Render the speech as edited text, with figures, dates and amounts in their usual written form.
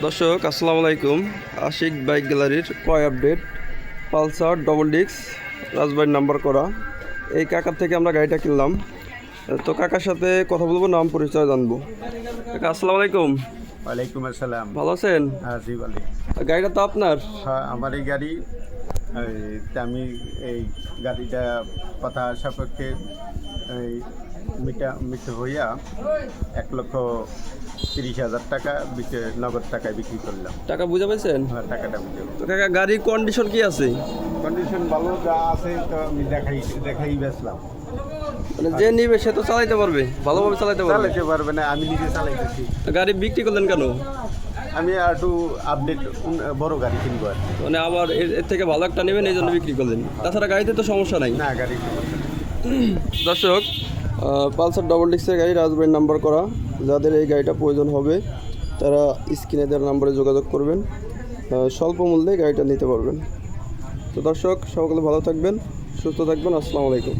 দর্শক আসসালামু আলাইকুম। আশিক বাইক গ্যালারির ক্রয় আপডেট পালসার ডবল ডিস্ক রাজবাড়ির নাম্বার করা এই কাকার থেকে আমরা গাড়িটা কিনলাম। তো কাকার সাথে কথা বলবো, নাম পরিচয় জানবো। কাকা আসসালামু আলাইকুম। ওয়ালাইকুম আসসালাম। ভালো আছেন? হ্যাঁ জি ভালো। গাড়িটা তো আপনার? হ্যাঁ আমার এই গাড়ি। আমি এই গাড়িটা কথা সাপেক্ষে এই মিটে হইয়া 1,30,000 টাকা নগদ টাকায় বিক্রি করলাম। টাকা বুঝে পেয়েছেন? হ্যাঁ টাকাটা বুঝে। তো কাকা গাড়ির কন্ডিশন কি আছে? কন্ডিশন ভালো যা আছে তো আমি দেখাই বেচলাম। মানে যে নিবে সে তো চালাইতে পারবে, ভালোভাবে চালাইতে পারবে না, আমি নিজে চালাইতেছি। গাড়ি বিক্রি করলেন কেন? আমি আর একটু আপডেট বড় গাড়ি কিনবো আর কি। মানে আবার এর থেকে ভালো একটা নেবেন এই জন্য বিক্রি করলেন, তাছাড়া গাড়িতে তো সমস্যা নাই। না গাড়ি দর্শক পালসার ডবল ডিস্কের গাড়ি রাজবাড়ির নাম্বার করা, যাদের এই গাড়িটা প্রয়োজন হবে তারা স্ক্রিনে দেওয়ার নাম্বারে যোগাযোগ করবেন, স্বল্প মূল্যে গাড়িটা নিতে পারবেন। তো দর্শক সকলে ভালো থাকবেন, সুস্থ থাকবেন। আসসালামু আলাইকুম।